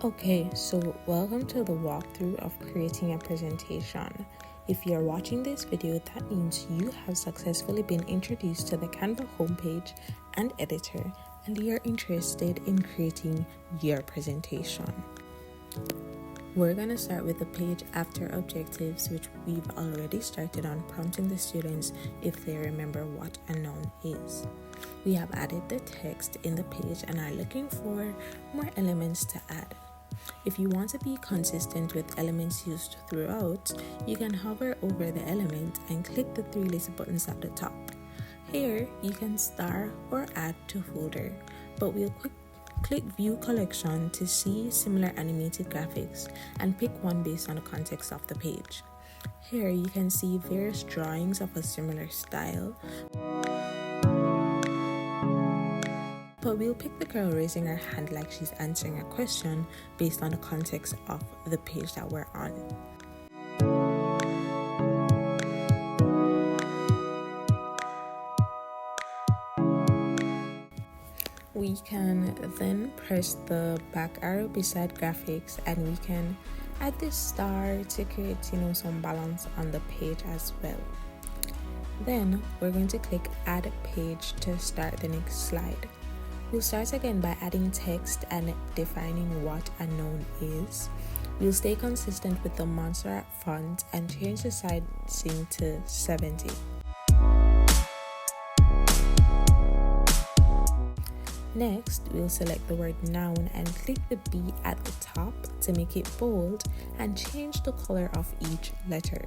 Okay, so welcome to the walkthrough of creating a presentation. If you're watching this video, that means you have successfully been introduced to the Canva homepage and editor, and you're interested in creating your presentation. We're going to start with the page after objectives, which we've already started on, prompting the students if they remember what a noun is. We have added the text in the page and are looking for more elements to add. If you want to be consistent with elements used throughout, you can hover over the element and click the three little buttons at the top. Here, you can star or add to folder, but we'll click View Collection to see similar animated graphics and pick one based on the context of the page. Here, you can see various drawings of a similar style, but we'll pick the girl raising her hand like she's answering a question based on the context of the page that we're on. We can then press the back arrow beside graphics and we can add this star to create some balance on the page as well. Then we're going to click add page to start the next slide. We'll start again by adding text and defining what a noun is. We'll stay consistent with the Montserrat font and change the sizing to 70. Next, we'll select the word noun and click the B at the top to make it bold and change the color of each letter.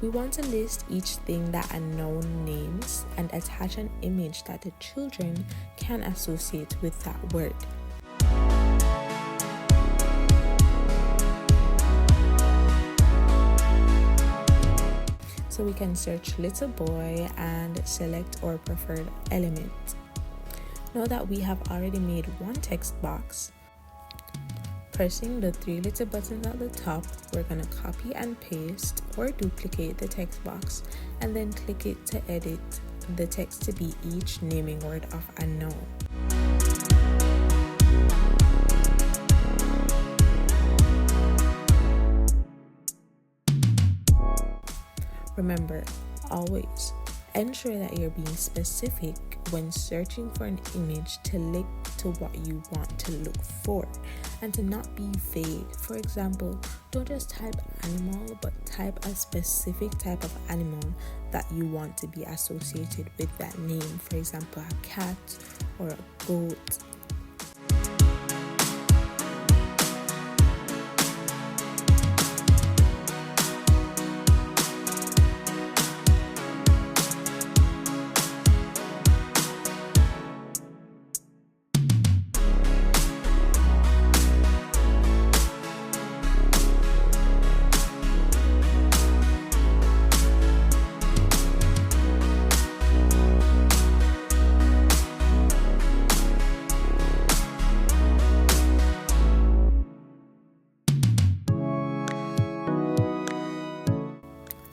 We want to list each thing that a noun names and attach an image that the children can associate with that word. So we can search little boy and select our preferred element. Now that we have already made one text box, pressing the three little buttons at the top, we're going to copy and paste or duplicate the text box and then click it to edit the text to be each naming word of a noun. Remember, always ensure that you're being specific when searching for an image to link to what you want to look for and to not be vague. For example, don't just type animal, but type a specific type of animal that you want to be associated with that name. For example, a cat or a goat.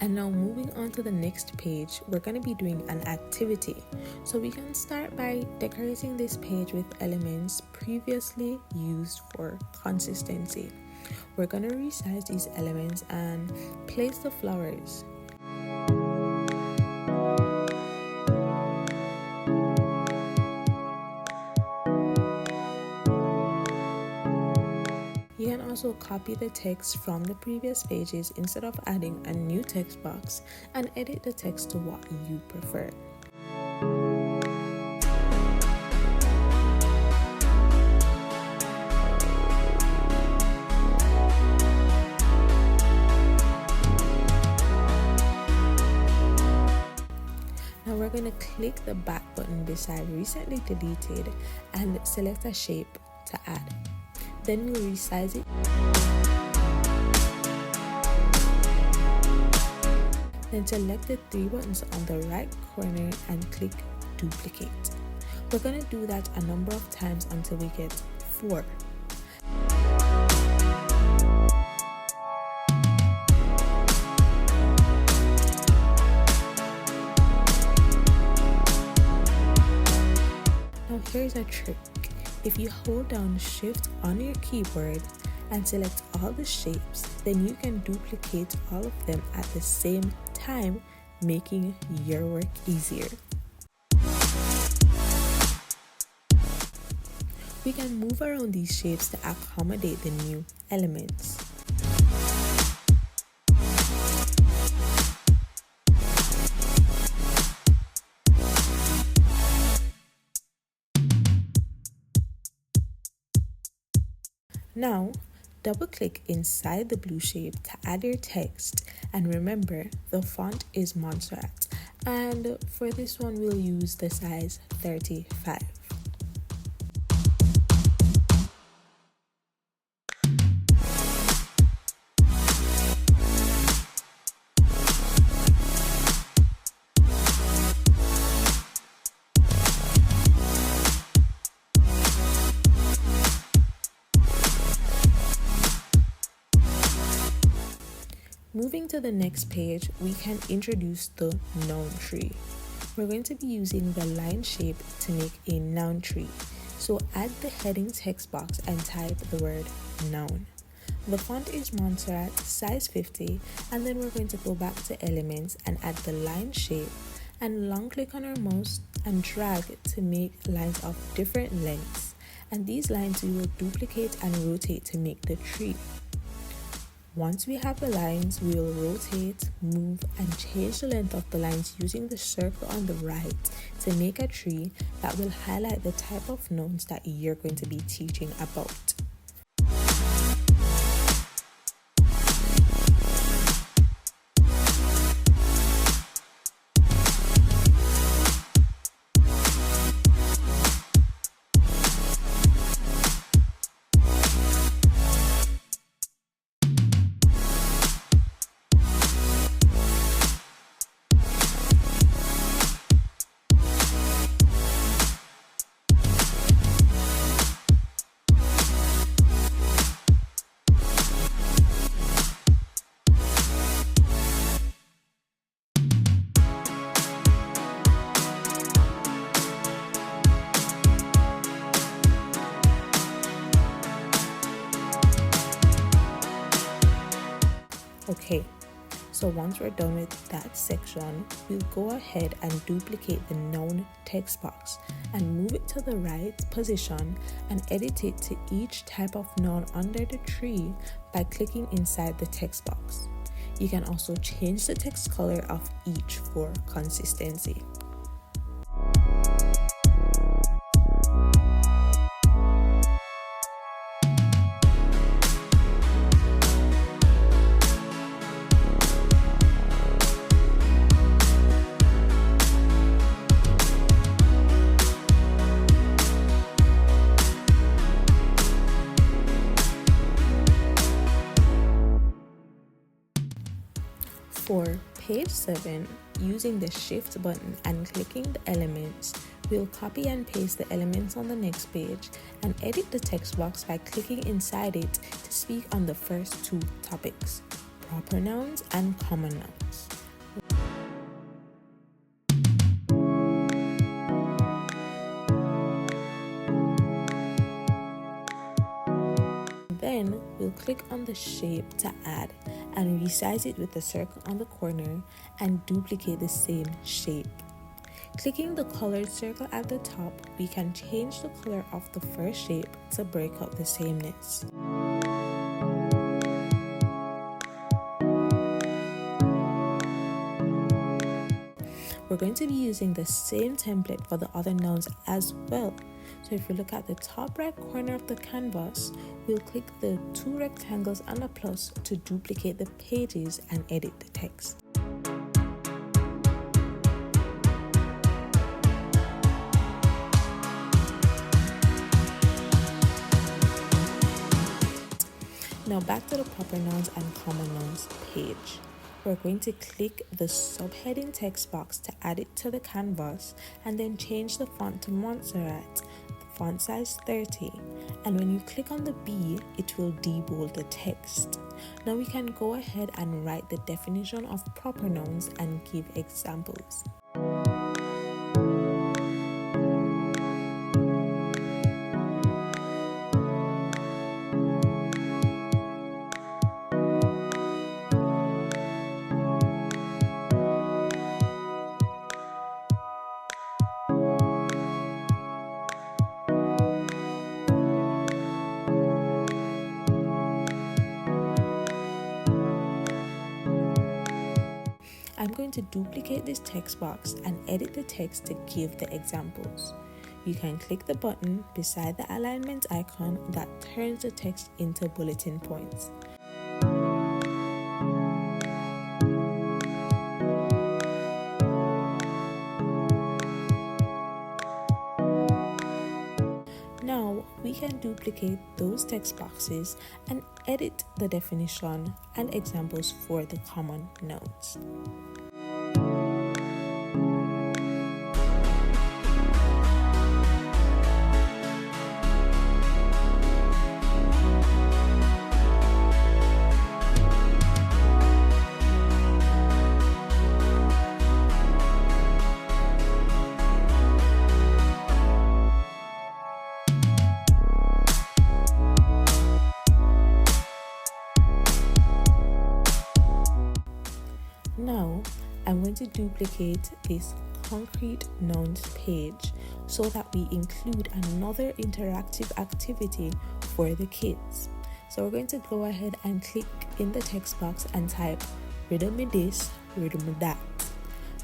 And now moving on to the next page, we're going to be doing an activity. So we can start by decorating this page with elements previously used for consistency. We're going to resize these elements and place the flowers. You can also copy the text from the previous pages instead of adding a new text box and edit the text to what you prefer. Now we're going to click the back button beside recently deleted and select a shape to add. Then we'll resize it. Then select the three buttons on the right corner and click duplicate. We're going to do that a number of times until we get 4. Now here's a trick. If you hold down Shift on your keyboard and select all the shapes, then you can duplicate all of them at the same time, making your work easier. We can move around these shapes to accommodate the new elements. Now, double-click inside the blue shape to add your text, and remember, the font is Montserrat, and for this one we'll use the size 35. Moving to the next page, we can introduce the noun tree. We're going to be using the line shape to make a noun tree. So add the heading text box and type the word noun. The font is Montserrat, size 50, and then we're going to go back to elements and add the line shape and long click on our mouse and drag to make lines of different lengths. And these lines we will duplicate and rotate to make the tree. Once we have the lines, we will rotate, move, and change the length of the lines using the circle on the right to make a tree that will highlight the type of nouns that you're going to be teaching about. Okay, so once we're done with that section, we'll go ahead and duplicate the noun text box and move it to the right position and edit it to each type of noun under the tree by clicking inside the text box. You can also change the text color of each for consistency. For page 7, using the Shift button and clicking the elements, we'll copy and paste the elements on the next page and edit the text box by clicking inside it to speak on the first 2 topics, proper nouns and common nouns. Then we'll click on the shape to add and resize it with the circle on the corner and duplicate the same shape. Clicking the colored circle at the top, we can change the color of the first shape to break up the sameness. We're going to be using the same template for the other nouns as well. So if you look at the top right corner of the canvas, we'll click the 2 rectangles and a plus to duplicate the pages and edit the text. Now back to the proper nouns and common nouns page. we're going to click the subheading text box to add it to the canvas and then change the font to Montserrat, font size 30. And when you click on the B, it will debold the text. Now we can go ahead and write the definition of proper nouns and give examples. I'm going to duplicate this text box and edit the text to give the examples. You can click the button beside the alignment icon that turns the text into bulletin points. Now we can duplicate those text boxes and edit the definition and examples for the common nouns. Now, I'm going to duplicate this concrete nouns page so that we include another interactive activity for the kids. So we're going to go ahead and click in the text box and type riddle me this, riddle me that.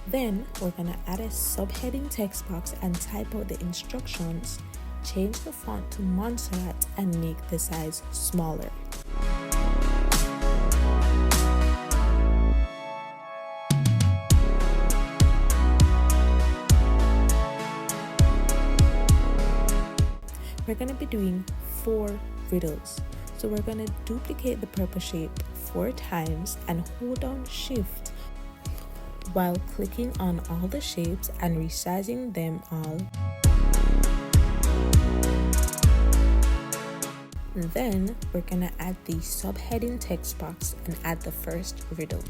Then we're going to add a subheading text box and type out the instructions, change the font to Montserrat and make the size smaller. We're going to be doing 4 riddles. So we're going to duplicate the purple shape 4 times and hold down shift while clicking on all the shapes and resizing them all. Then we're going to add the subheading text box and add the first riddle.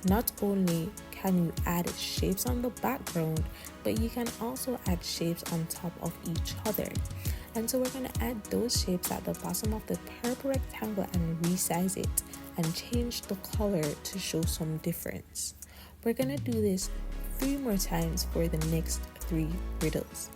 Not only can you add shapes on the background, but you can also add shapes on top of each other. And so we're going to add those shapes at the bottom of the purple rectangle and resize it and change the color to show some difference. We're going to do this 3 more times for the next 3 riddles.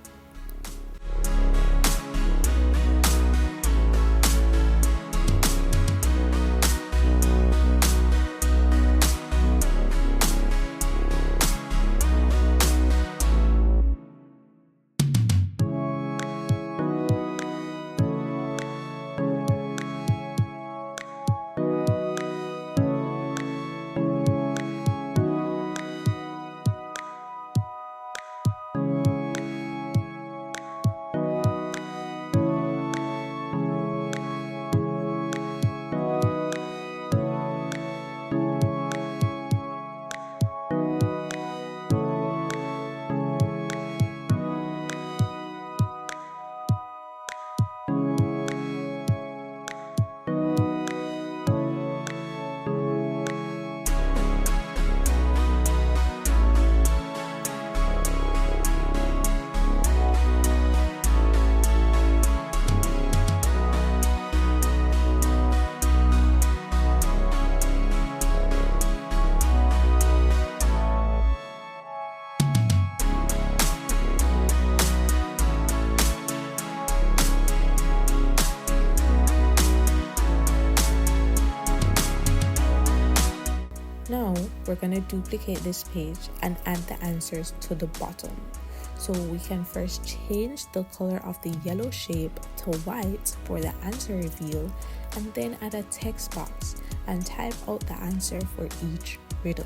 we're going to duplicate this page and add the answers to the bottom. So we can first change the color of the yellow shape to white for the answer reveal, and then add a text box and type out the answer for each riddle.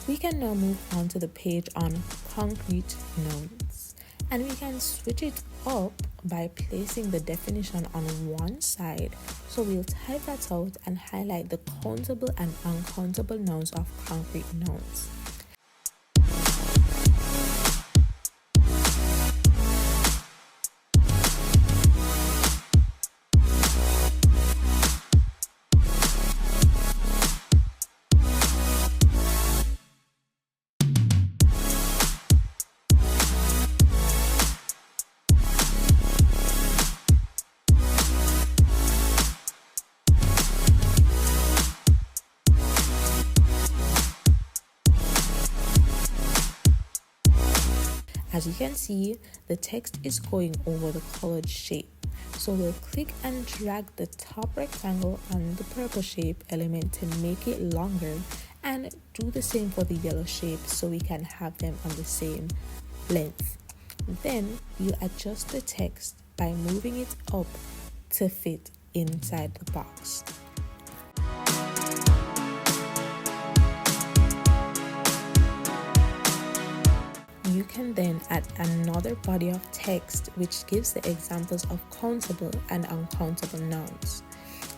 We can now move on to the page on concrete nouns, and we can switch it up by placing the definition on one side. So we'll type that out and highlight the countable and uncountable nouns of concrete nouns. As you can see, the text is going over the colored shape. So we'll click and drag the top rectangle on the purple shape element to make it longer, and do the same for the yellow shape so we can have them on the same length. Then you adjust the text by moving it up to fit inside the box. You can then add another body of text which gives the examples of countable and uncountable nouns.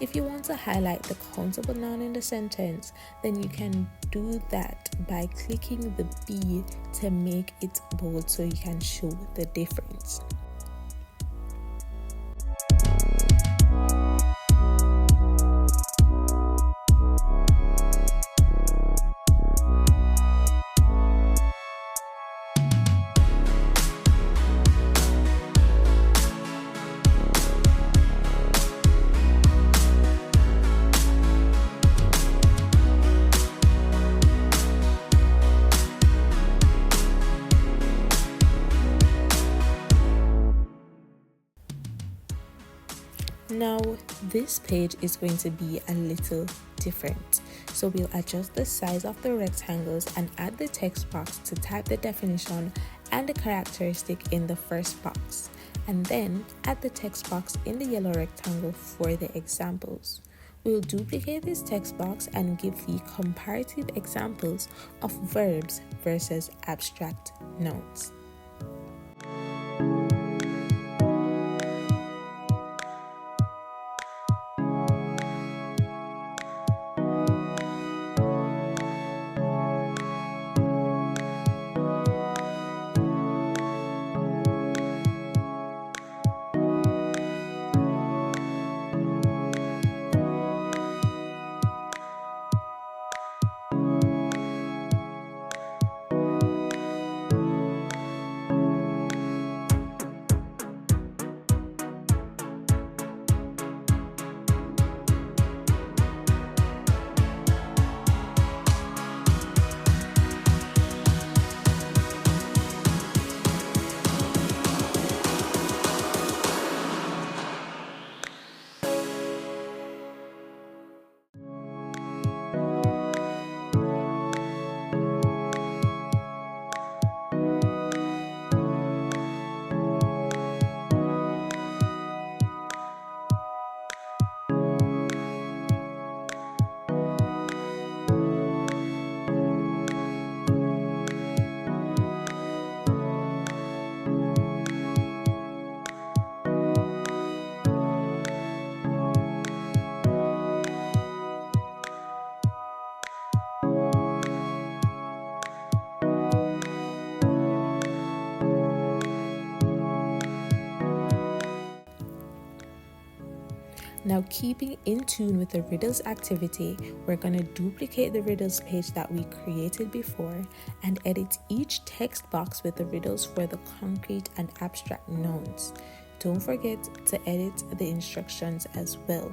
If you want to highlight the countable noun in the sentence, then you can do that by clicking the B to make it bold so you can show the difference. Now, this page is going to be a little different. So we'll adjust the size of the rectangles and add the text box to type the definition and the characteristic in the first box, and then add the text box in the yellow rectangle for the examples. We'll duplicate this text box and give the comparative examples of verbs versus abstract nouns. Now, keeping in tune with the riddles activity, we're going to duplicate the riddles page that we created before and edit each text box with the riddles for the concrete and abstract nouns. Don't forget to edit the instructions as well.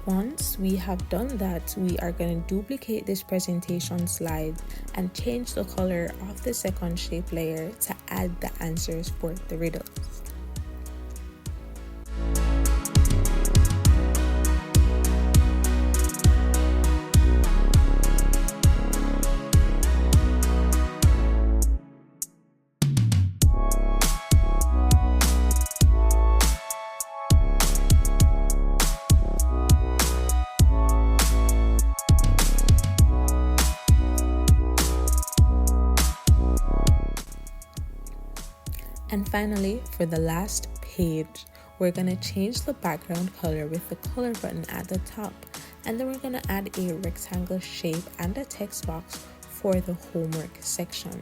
Once we have done that, we are going to duplicate this presentation slide and change the color of the second shape layer to add the answers for the riddles. And finally, for the last page, we're going to change the background color with the color button at the top. And then we're going to add a rectangle shape and a text box for the homework section.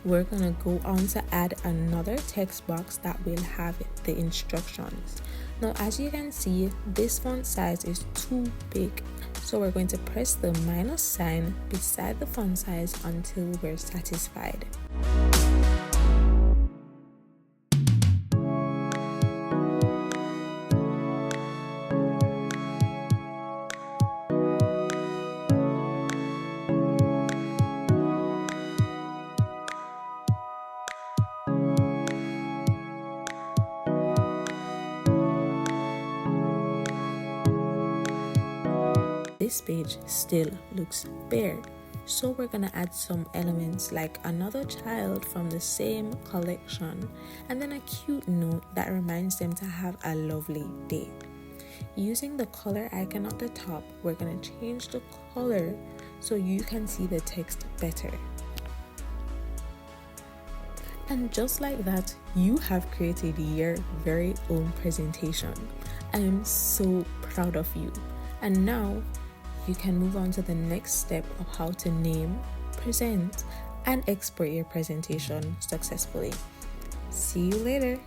We're going to go on to add another text box that will have the instructions. Now, as you can see, this font size is too big, so we're going to press the minus sign beside the font size until we're satisfied. This page still looks bare, so we're gonna add some elements like another child from the same collection and then a cute note that reminds them to have a lovely day. Using the color icon at the top, we're gonna change the color so you can see the text better. And just like that, you have created your very own presentation. I am so proud of you. And now you can move on to the next step of how to name, present, and export your presentation successfully. See you later.